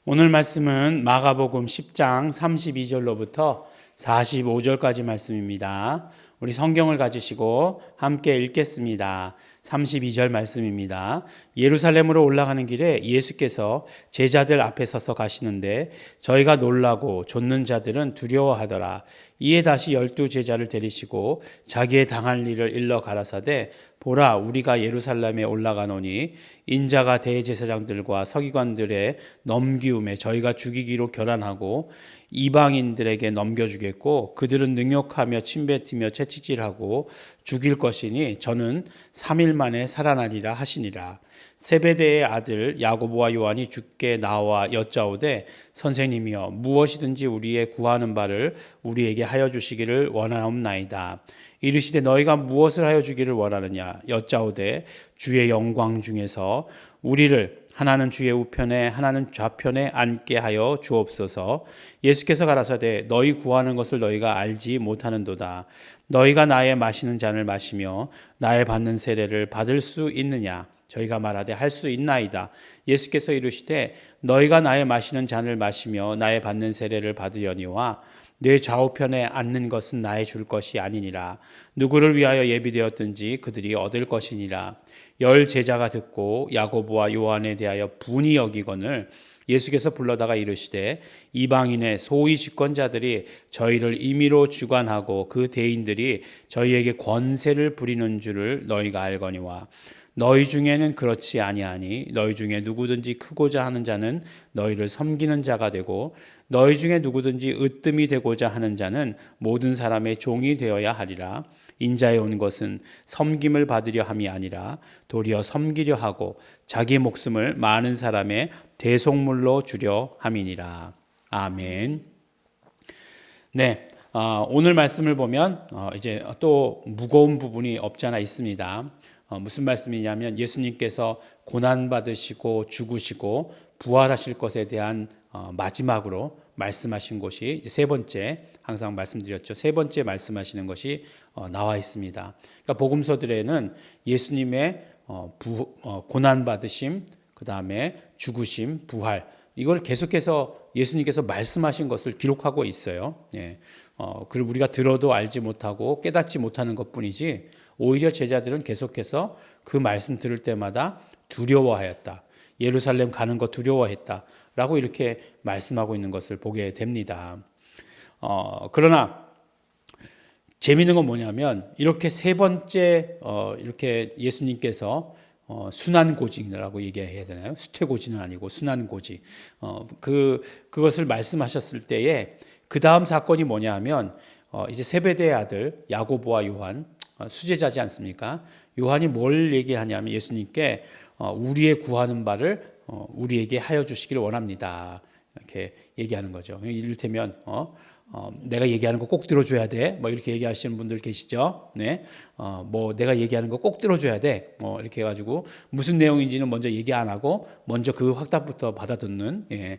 오늘 말씀은 마가복음 10장 32절로부터 45절까지 말씀입니다. 우리 성경을 가지시고 함께 읽겠습니다. 32절 말씀입니다. 예루살렘으로 올라가는 길에 예수께서 제자들 앞에 서서 가시는데 저희가 놀라고 좇는 자들은 두려워하더라. 이에 다시 12 제자를 데리시고 자기의 당할 일을 일러 가라사대 보라 우리가 예루살렘에 올라가노니 인자가 대제사장들과 서기관들의 넘기움에 저희가 죽이기로 결단하고 이방인들에게 넘겨주겠고 그들은 능욕하며 침뱉으며 채찍질하고 죽일 것이니 저는 3일 만에 살아나리라 하시니라. 세베대의 아들 야고보와 요한이 주께 나와 여짜오되 선생님이여 무엇이든지 우리의 구하는 바를 우리에게 하여 주시기를 원하옵나이다. 이르시되 너희가 무엇을 하여 주기를 원하느냐 여짜오되 주의 영광 중에서 우리를 하나는 주의 우편에 하나는 좌편에 앉게 하여 주옵소서. 예수께서 가라사대 너희 구하는 것을 너희가 알지 못하는도다. 너희가 나의 마시는 잔을 마시며 나의 받는 세례를 받을 수 있느냐 저희가 말하되 할 수 있나이다. 예수께서 이르시되 너희가 나의 마시는 잔을 마시며 나의 받는 세례를 받으려니와 내 좌우편에 앉는 것은 나의 줄 것이 아니니라. 누구를 위하여 예비되었든지 그들이 얻을 것이니라. 10 제자가 듣고 야고보와 요한에 대하여 분이 여기거늘 예수께서 불러다가 이르시되 이방인의 소위 집권자들이 저희를 임의로 주관하고 그 대인들이 저희에게 권세를 부리는 줄을 너희가 알거니와 너희 중에는 그렇지 아니하니 너희 중에 누구든지 크고자 하는 자는 너희를 섬기는 자가 되고 너희 중에 누구든지 으뜸이 되고자 하는 자는 모든 사람의 종이 되어야 하리라. 인자에 온 것은 섬김을 받으려 함이 아니라 도리어 섬기려 하고 자기 목숨을 많은 사람의 대속물로 주려 함이니라. 아멘. 네, 오늘 말씀을 보면 이제 또 무거운 부분이 없지 않아 있습니다. 무슨 말씀이냐면 예수님께서 고난받으시고 죽으시고 부활하실 것에 대한 마지막으로 말씀하신 것이 이제 세 번째, 항상 말씀드렸죠. 세 번째 말씀하시는 것이 나와 있습니다. 그러니까 복음서들에는 예수님의 고난받으심, 그 다음에 죽으심, 부활, 이걸 계속해서 예수님께서 말씀하신 것을 기록하고 있어요. 예. 그리고 우리가 들어도 알지 못하고 깨닫지 못하는 것뿐이지 오히려 제자들은 계속해서 그 말씀 들을 때마다 두려워하였다. 예루살렘 가는 거 두려워했다. 라고 이렇게 말씀하고 있는 것을 보게 됩니다. 그러나 재미있는 건 뭐냐면 이렇게 세 번째 이렇게 예수님께서 순환고지라고 얘기해야 되나요? 수퇴고지는 아니고 순환고지. 그것을 말씀하셨을 때에 그 다음 사건이 뭐냐 하면 이제 세베대의 아들 야고보와 요한 수제자지 않습니까? 요한이 뭘 얘기하냐면 예수님께 우리의 구하는 바를 우리에게 하여 주시기를 원합니다. 이렇게 얘기하는 거죠. 이를테면 내가 얘기하는 거 꼭 들어줘야 돼. 뭐 이렇게 얘기하시는 분들 계시죠. 네, 뭐 내가 얘기하는 거 꼭 들어줘야 돼. 이렇게 해가지고 무슨 내용인지는 먼저 얘기 안 하고 먼저 그 확답부터 받아듣는. 예.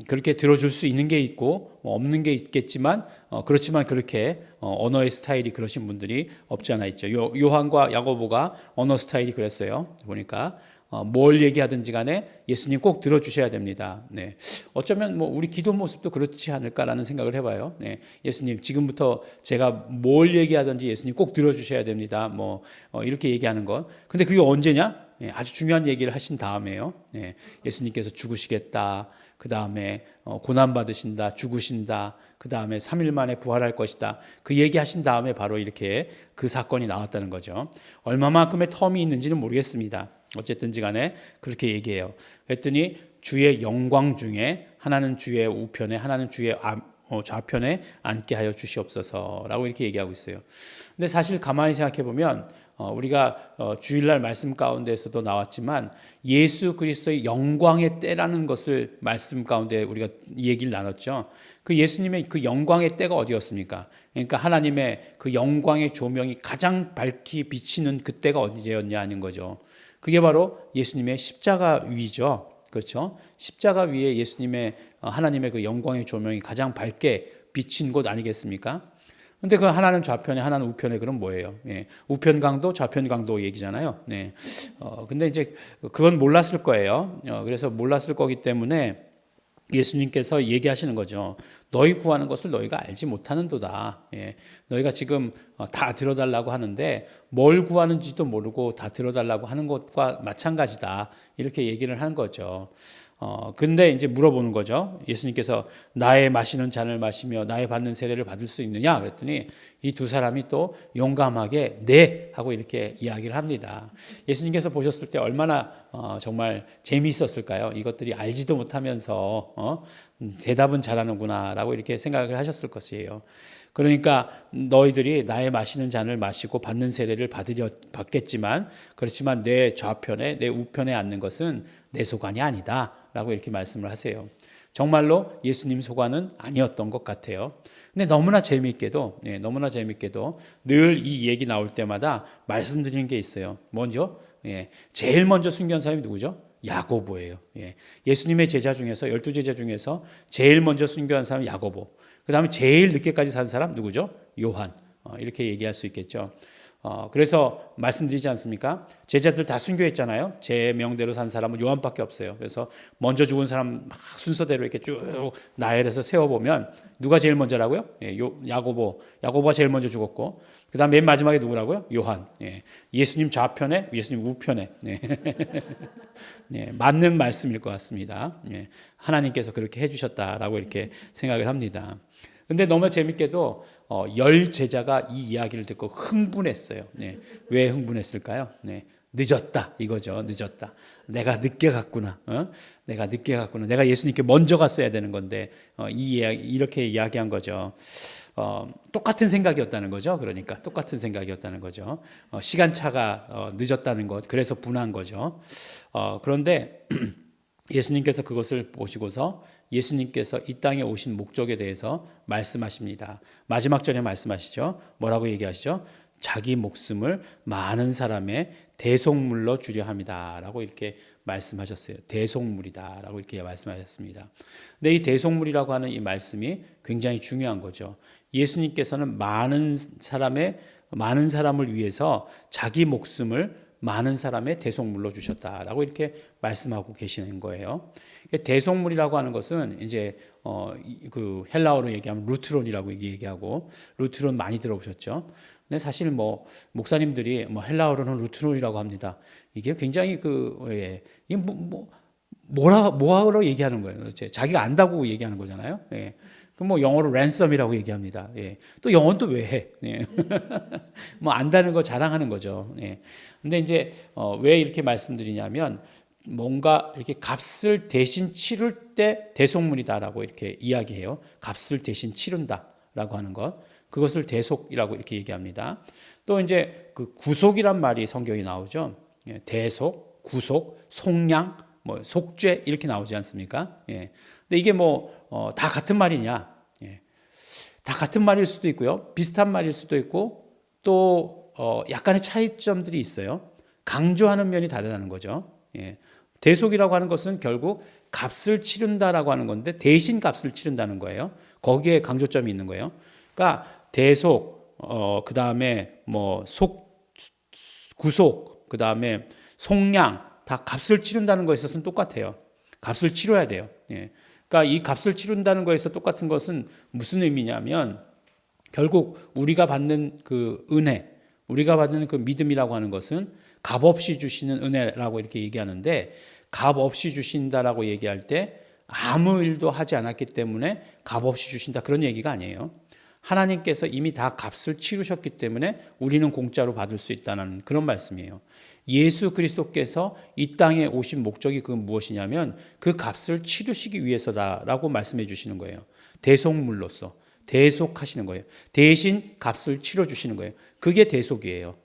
그렇게 들어줄 수 있는 게 있고 없는 게 있겠지만 그렇지만 그렇게 언어의 스타일이 그러신 분들이 없지 않아 있죠. 요한과 야고보가 언어 스타일이 그랬어요. 보니까 뭘 얘기하든지 간에 예수님 꼭 들어주셔야 됩니다. 네. 어쩌면 뭐 우리 기도 모습도 그렇지 않을까라는 생각을 해봐요. 네. 예수님 지금부터 제가 뭘 얘기하든지 예수님 꼭 들어주셔야 됩니다. 뭐 이렇게 얘기하는 것. 근데 그게 언제냐? 네. 아주 중요한 얘기를 하신 다음에요. 네. 예수님께서 죽으시겠다. 그 다음에 고난받으신다, 죽으신다, 그 다음에 3일 만에 부활할 것이다. 그 얘기하신 다음에 바로 이렇게 그 사건이 나왔다는 거죠. 얼마만큼의 텀이 있는지는 모르겠습니다. 어쨌든지 간에 그렇게 얘기해요. 그랬더니 주의 영광 중에 하나는 주의 우편에 하나는 주의 좌편에 앉게 하여 주시옵소서라고 이렇게 얘기하고 있어요. 근데 사실 가만히 생각해 보면 우리가 주일날 말씀 가운데에서도 나왔지만 예수 그리스도의 영광의 때라는 것을 말씀 가운데 우리가 얘기를 나눴죠. 그 예수님의 그 영광의 때가 어디였습니까? 그러니까 하나님의 그 영광의 조명이 가장 밝히 비치는 그 때가 언제였냐 하는 거죠. 그게 바로 예수님의 십자가 위죠. 그렇죠? 십자가 위에 예수님의 하나님의 그 영광의 조명이 가장 밝게 비친 곳 아니겠습니까? 근데 그 하나는 좌편에 하나는 우편에 그럼 뭐예요? 예. 우편 강도, 좌편 강도 얘기잖아요. 네. 근데 이제 그건 몰랐을 거예요. 그래서 몰랐을 거기 때문에 예수님께서 얘기하시는 거죠. 너희 구하는 것을 너희가 알지 못하는도다. 예, 너희가 지금 다 들어달라고 하는데 뭘 구하는지도 모르고 다 들어달라고 하는 것과 마찬가지다. 이렇게 얘기를 하는 거죠. 근데 이제 물어보는 거죠. 예수님께서 나의 마시는 잔을 마시며 나의 받는 세례를 받을 수 있느냐? 그랬더니 이 두 사람이 또 용감하게 네! 하고 이렇게 이야기를 합니다. 예수님께서 보셨을 때 얼마나 정말 재미있었을까요? 이것들이 알지도 못하면서 대답은 잘하는구나 라고 이렇게 생각을 하셨을 것이에요. 그러니까 너희들이 나의 마시는 잔을 마시고 받는 세례를 받겠지만 그렇지만 내 좌편에 내 우편에 앉는 것은 내 소관이 아니다 라고 이렇게 말씀을 하세요. 정말로 예수님 소관은 아니었던 것 같아요. 근데 너무나 재미있게도 늘 이 얘기 나올 때마다 말씀드리는 게 있어요. 먼저 제일 먼저 순교한 사람이 누구죠? 야고보예요. 예수님의 제자 중에서 12제자 중에서 제일 먼저 순교한 사람이 야고보. 그 다음에 제일 늦게까지 산 사람 누구죠? 요한. 이렇게 얘기할 수 있겠죠. 그래서 말씀드리지 않습니까? 제자들 다 순교했잖아요. 제 명대로 산 사람은 요한밖에 없어요. 그래서 먼저 죽은 사람 막 순서대로 이렇게 쭉 나열해서 세워보면 누가 제일 먼저라고요? 야고보가 제일 먼저 죽었고 그 다음 맨 마지막에 누구라고요? 요한. 예수님 좌편에 예수님 우편에. 맞는 말씀일 것 같습니다. 하나님께서 그렇게 해주셨다라고 이렇게 생각을 합니다. 근데 너무 재밌게도 10제자가 이 이야기를 듣고 흥분했어요. 왜 흥분했을까요? 늦었다 이거죠. 늦었다. 내가 늦게 갔구나. 내가 늦게 갔구나. 내가 예수님께 먼저 갔어야 되는 건데 이렇게 이야기한 거죠. 똑같은 생각이었다는 거죠. 그러니까 똑같은 생각이었다는 거죠. 시간차가 늦었다는 것. 그래서 분한 거죠. 그런데 예수님께서 그것을 보시고서 예수님께서 이 땅에 오신 목적에 대해서 말씀하십니다. 마지막 절에 말씀하시죠. 뭐라고 얘기하시죠? 자기 목숨을 많은 사람의 대속물로 주려 합니다. 라고 이렇게 말씀하셨어요. 대속물이다. 라고 이렇게 말씀하셨습니다. 근데 이 대속물이라고 하는 이 말씀이 굉장히 중요한 거죠. 예수님께서는 많은 사람을 위해서 자기 목숨을 많은 사람의 대속물로 주셨다라고 이렇게 말씀하고 계시는 거예요. 대속물이라고 하는 것은 이제 그 헬라어로 얘기하면 루트론이라고 얘기하고 루트론 많이 들어보셨죠? 근데 사실 목사님들이 헬라어로는 루트론이라고 합니다. 이게 굉장히 이게 뭐라고 얘기하는 거예요? 도대체 자기가 안다고 얘기하는 거잖아요. 그럼 영어로 랜섬이라고 얘기합니다. 또 영어는 또 왜 해? 안다는 거 자랑하는 거죠. 근데 이제 왜 이렇게 말씀드리냐면 뭔가 이렇게 값을 대신 치를 때 대속물이다라고 이렇게 이야기해요. 값을 대신 치른다라고 하는 것. 그것을 대속이라고 이렇게 얘기합니다. 또 이제 그 구속이란 말이 성경에 나오죠. 대속, 구속, 속량, 속죄 이렇게 나오지 않습니까? 근데 이게 다 같은 말이냐? 다 같은 말일 수도 있고요. 비슷한 말일 수도 있고 또 약간의 차이점들이 있어요. 강조하는 면이 다르다는 거죠. 대속이라고 하는 것은 결국 값을 치른다라고 하는 건데 대신 값을 치른다는 거예요. 거기에 강조점이 있는 거예요. 그러니까 대속, 그 다음에 구속, 그 다음에 속량 다 값을 치른다는 거에 있어서는 똑같아요. 값을 치러야 돼요. 그러니까 이 값을 치른다는 거에 있어 똑같은 것은 무슨 의미냐면 결국 우리가 받는 그 은혜, 우리가 받는 그 믿음이라고 하는 것은 값 없이 주시는 은혜라고 이렇게 얘기하는데 값 없이 주신다라고 얘기할 때 아무 일도 하지 않았기 때문에 값 없이 주신다 그런 얘기가 아니에요. 하나님께서 이미 다 값을 치르셨기 때문에 우리는 공짜로 받을 수 있다는 그런 말씀이에요. 예수 그리스도께서 이 땅에 오신 목적이 그건 무엇이냐면 그 값을 치르시기 위해서다라고 말씀해 주시는 거예요. 대속물로서 대속하시는 거예요. 대신 값을 치러주시는 거예요. 그게 대속이에요.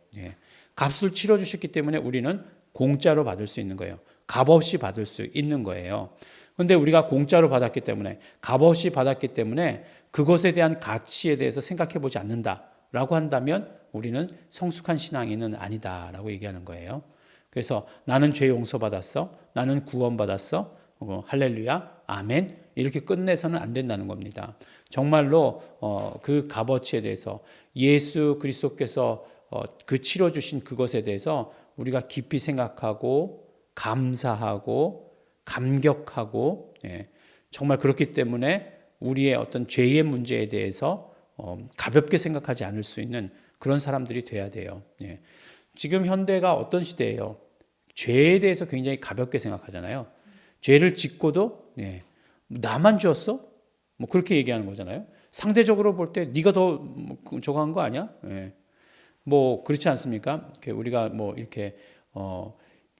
값을 치러주셨기 때문에 우리는 공짜로 받을 수 있는 거예요. 값 없이 받을 수 있는 거예요. 그런데 우리가 공짜로 받았기 때문에 값 없이 받았기 때문에 그것에 대한 가치에 대해서 생각해 보지 않는다라고 한다면 우리는 성숙한 신앙인은 아니다라고 얘기하는 거예요. 그래서 나는 죄 용서받았어. 나는 구원받았어. 할렐루야. 아멘. 이렇게 끝내서는 안 된다는 겁니다. 정말로 그 값어치에 대해서 예수 그리스도께서 그 치러주신 그것에 대해서 우리가 깊이 생각하고 감사하고 감격하고 정말 그렇기 때문에 우리의 어떤 죄의 문제에 대해서 가볍게 생각하지 않을 수 있는 그런 사람들이 돼야 돼요. 예. 지금 현대가 어떤 시대예요? 죄에 대해서 굉장히 가볍게 생각하잖아요. 죄를 짓고도 나만 지었어? 뭐 그렇게 얘기하는 거잖아요. 상대적으로 볼 때 네가 더 저거 한 거 아니야? 뭐 그렇지 않습니까? 우리가 뭐 이렇게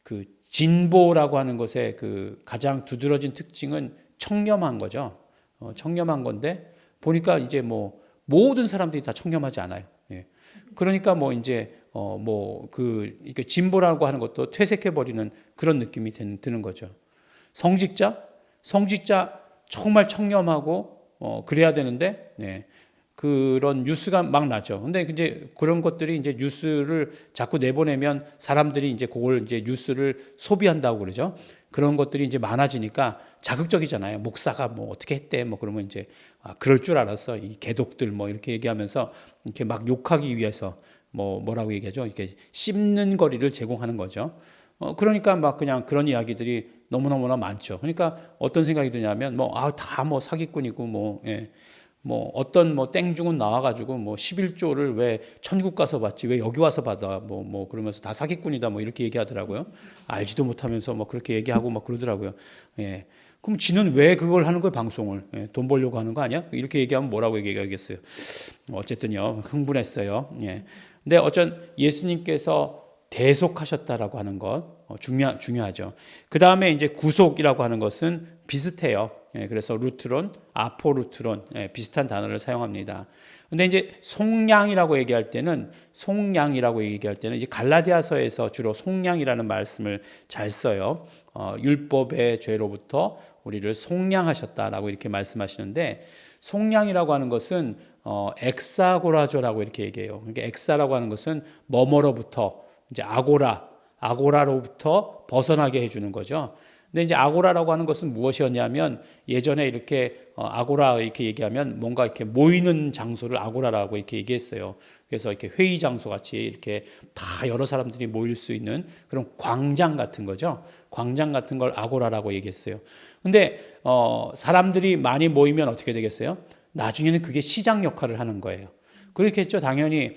그 진보라고 하는 것의 그 가장 두드러진 특징은 청렴한 거죠. 청렴한 건데 보니까 이제 뭐 모든 사람들이 다 청렴하지 않아요. 그러니까 뭐 이제 이렇게 진보라고 하는 것도 퇴색해 버리는 그런 느낌이 드는 거죠. 성직자 정말 청렴하고 그래야 되는데 그런 뉴스가 막 나죠. 근데 이제 그런 것들이 이제 뉴스를 자꾸 내보내면 사람들이 이제 그걸 이제 뉴스를 소비한다고 그러죠. 그런 것들이 이제 많아지니까 자극적이잖아요. 목사가 뭐 어떻게 했대 뭐 그러면 이제 그럴 줄 알았어. 이 개독들 뭐 이렇게 얘기하면서 이렇게 막 욕하기 위해서 뭐라고 얘기하죠? 이렇게 씹는 거리를 제공하는 거죠. 그러니까 막 그냥 그런 이야기들이 너무너무나 많죠. 그러니까 어떤 생각이 드냐면 다 사기꾼이고 어떤 땡중은 나와가지고 11조를 왜 천국 가서 받지 왜 여기 와서 받아 그러면서 다 사기꾼이다 이렇게 얘기하더라고요. 알지도 못하면서 그렇게 얘기하고 그러더라고요. 그럼 지는 왜 그걸 하는 거예요, 방송을? 돈 벌려고 하는 거 아니야? 이렇게 얘기하면 뭐라고 얘기하겠어요? 어쨌든요, 흥분했어요. 근데 예수님께서 대속하셨다라고 하는 것 중요하죠. 그 다음에 이제 구속이라고 하는 것은 비슷해요. 그래서 루트론, 아포루트론 비슷한 단어를 사용합니다. 근데 이제 속량이라고 얘기할 때는 이제 갈라디아서에서 주로 속량이라는 말씀을 잘 써요. 율법의 죄로부터 우리를 속량하셨다라고 이렇게 말씀하시는데 속량이라고 하는 것은 엑사고라조라고 이렇게 얘기해요. 그러니까 엑사라고 하는 것은 뭐뭐로부터 이제 아고라로부터 벗어나게 해주는 거죠. 근데 이제 아고라라고 하는 것은 무엇이었냐면 예전에 이렇게 아고라 이렇게 얘기하면 뭔가 이렇게 모이는 장소를 아고라라고 이렇게 얘기했어요. 그래서 이렇게 회의 장소 같이 이렇게 다 여러 사람들이 모일 수 있는 그런 광장 같은 거죠. 광장 같은 걸 아고라라고 얘기했어요. 근데 사람들이 많이 모이면 어떻게 되겠어요? 나중에는 그게 시장 역할을 하는 거예요. 그렇겠죠. 당연히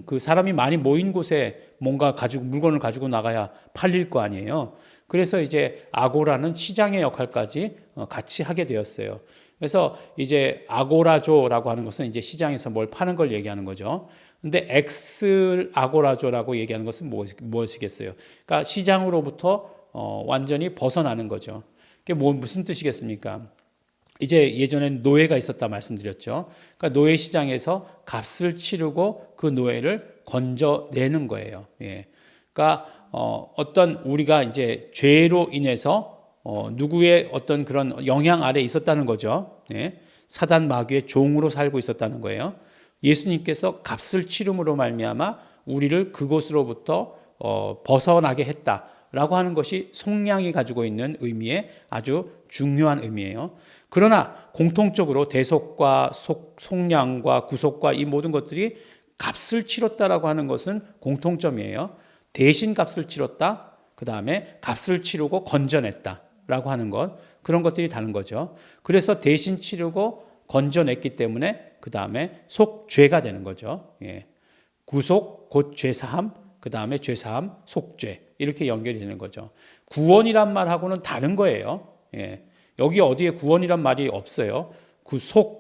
그 사람이 많이 모인 곳에 뭔가 물건을 가지고 나가야 팔릴 거 아니에요. 그래서 이제 아고라는 시장의 역할까지 같이 하게 되었어요. 그래서 이제 아고라조라고 하는 것은 이제 시장에서 뭘 파는 걸 얘기하는 거죠. 근데 엑스 아고라조라고 얘기하는 것은 무엇이겠어요? 그러니까 시장으로부터 완전히 벗어나는 거죠. 그게 무슨 뜻이겠습니까? 이제 예전엔 노예가 있었다 말씀드렸죠. 그러니까 노예 시장에서 값을 치르고 그 노예를 건져내는 거예요. 그러니까 어떤 우리가 이제 죄로 인해서 누구의 어떤 그런 영향 아래 있었다는 거죠. 사단 마귀의 종으로 살고 있었다는 거예요. 예수님께서 값을 치름으로 말미암아 우리를 그곳으로부터 벗어나게 했다라고 하는 것이 속량이 가지고 있는 의미의 아주 중요한 의미예요. 그러나 공통적으로 대속과 속량과 구속과 이 모든 것들이 값을 치렀다라고 하는 것은 공통점이에요. 대신 값을 치렀다. 그 다음에 값을 치르고 건져냈다라고 하는 것. 그런 것들이 다른 거죠. 그래서 대신 치르고 건져냈기 때문에 그 다음에 속죄가 되는 거죠. 구속 곧 죄사함. 그 다음에 죄사함, 속죄. 이렇게 연결이 되는 거죠. 구원이란 말하고는 다른 거예요. 여기 어디에 구원이란 말이 없어요.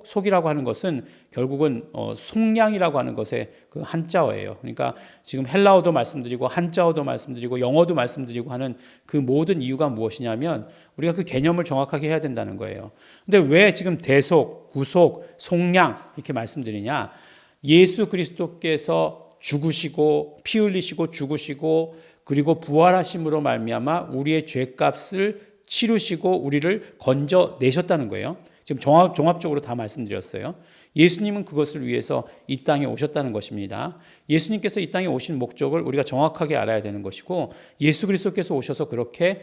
속이라고 하는 것은 결국은 속량이라고 하는 것의 그 한자어예요. 그러니까 지금 헬라어도 말씀드리고 한자어도 말씀드리고 영어도 말씀드리고 하는 그 모든 이유가 무엇이냐면 우리가 그 개념을 정확하게 해야 된다는 거예요. 근데 왜 지금 대속, 구속, 속량 이렇게 말씀드리냐? 예수 그리스도께서 죽으시고 피 흘리시고 죽으시고 그리고 부활하심으로 말미암아 우리의 죄값을 치르시고 우리를 건져내셨다는 거예요. 지금 종합적으로 다 말씀드렸어요. 예수님은 그것을 위해서 이 땅에 오셨다는 것입니다. 예수님께서 이 땅에 오신 목적을 우리가 정확하게 알아야 되는 것이고 예수 그리스도께서 오셔서 그렇게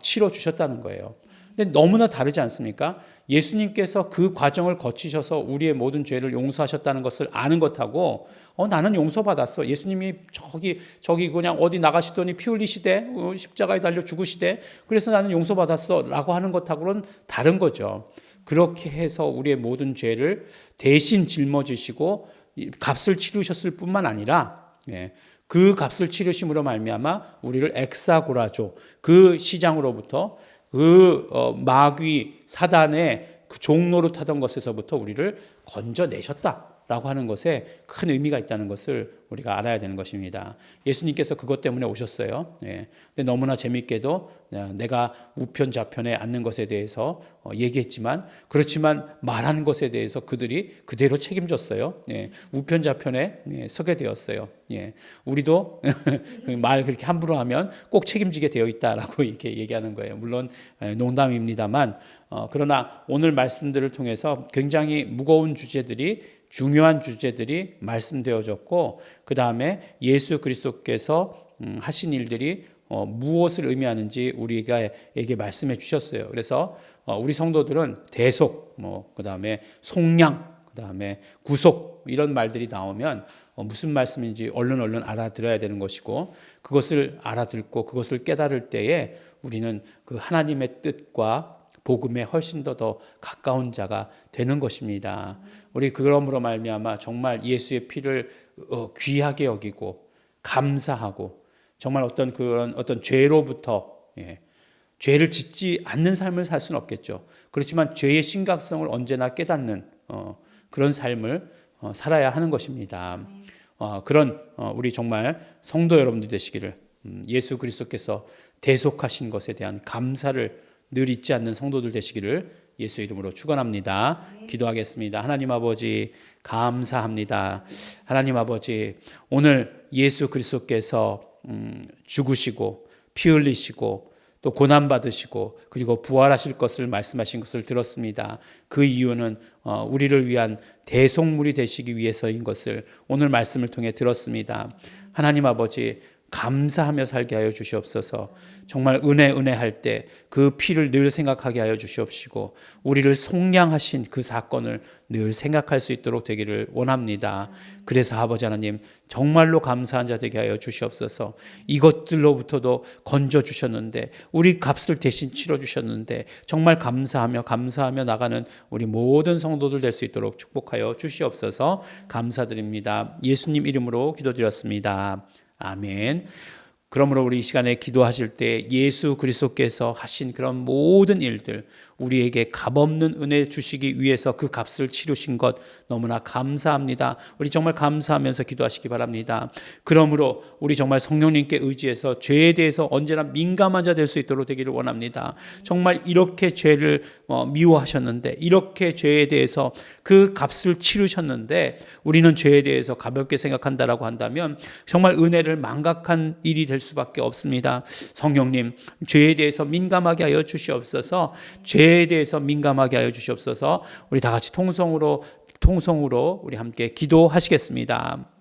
치러주셨다는 거예요. 근데 너무나 다르지 않습니까? 예수님께서 그 과정을 거치셔서 우리의 모든 죄를 용서하셨다는 것을 아는 것하고 나는 용서받았어. 예수님이 저기 그냥 어디 나가시더니 피 흘리시되 십자가에 달려 죽으시되 그래서 나는 용서받았어 라고 하는 것하고는 다른 거죠. 그렇게 해서 우리의 모든 죄를 대신 짊어지시고 값을 치르셨을 뿐만 아니라 그 값을 치르심으로 말미암아 우리를 엑사고라조 그 시장으로부터 그 마귀 사단의 그 종로로 타던 것에서부터 우리를 건져내셨다라고 하는 것에 큰 의미가 있다는 것을 우리가 알아야 되는 것입니다. 예수님께서 그것 때문에 오셨어요. 근데 너무나 재미있게도 내가 우편 좌편에 앉는 것에 대해서 얘기했지만 그렇지만 말하는 것에 대해서 그들이 그대로 책임졌어요. 우편 좌편에 서게 되었어요. 우리도 말 그렇게 함부로 하면 꼭 책임지게 되어 있다라고 이렇게 얘기하는 거예요. 물론 농담입니다만 그러나 오늘 말씀들을 통해서 굉장히 무거운 주제들이 중요한 주제들이 말씀되어졌고 그 다음에 예수 그리스도께서 하신 일들이 무엇을 의미하는지 우리에게 말씀해 주셨어요. 그래서 우리 성도들은 대속, 그 다음에 속량, 그 다음에 구속 이런 말들이 나오면 무슨 말씀인지 얼른 알아들어야 되는 것이고 그것을 알아듣고 그것을 깨달을 때에 우리는 그 하나님의 뜻과 복음에 훨씬 더 가까운 자가 되는 것입니다. 우리 그러므로 말미암아 정말 예수의 피를 귀하게 여기고 감사하고 정말 어떤 죄로부터 죄를 짓지 않는 삶을 살 수는 없겠죠. 그렇지만 죄의 심각성을 언제나 깨닫는 그런 삶을 살아야 하는 것입니다. 그런 우리 정말 성도 여러분들 되시기를 예수 그리스도께서 대속하신 것에 대한 감사를 늘 잊지 않는 성도들 되시기를 예수 이름으로 축원합니다. 기도하겠습니다. 하나님 아버지 감사합니다. 하나님 아버지 오늘 예수 그리스도께서 죽으시고 피 흘리시고 또 고난 받으시고 그리고 부활하실 것을 말씀하신 것을 들었습니다. 그 이유는 우리를 위한 대속물이 되시기 위해서인 것을 오늘 말씀을 통해 들었습니다. 하나님 아버지 감사하며 살게 하여 주시옵소서. 정말 은혜할 때 그 피를 늘 생각하게 하여 주시옵시고 우리를 속량하신 그 사건을 늘 생각할 수 있도록 되기를 원합니다. 그래서 아버지 하나님 정말로 감사한 자 되게 하여 주시옵소서. 이것들로부터도 건져주셨는데 우리 값을 대신 치러주셨는데 정말 감사하며 나가는 우리 모든 성도들 될 수 있도록 축복하여 주시옵소서. 감사드립니다. 예수님 이름으로 기도드렸습니다. 아멘. 그러므로 우리 이 시간에 기도하실 때 예수 그리스도께서 하신 그런 모든 일들 우리에게 값없는 은혜 주시기 위해서 그 값을 치르신 것 너무나 감사합니다. 우리 정말 감사하면서 기도하시기 바랍니다. 그러므로 우리 정말 성령님께 의지해서 죄에 대해서 언제나 민감한 자 될 수 있도록 되기를 원합니다. 정말 이렇게 죄를 미워하셨는데 이렇게 죄에 대해서 그 값을 치르셨는데 우리는 죄에 대해서 가볍게 생각한다라고 한다면 정말 은혜를 망각한 일이 될 수밖에 없습니다. 성령님 죄에 대해서 민감하게 하여 주시옵소서. 죄에 대해서 민감하게 하여 주시옵소서. 우리 다 같이 통성으로 우리 함께 기도하시겠습니다.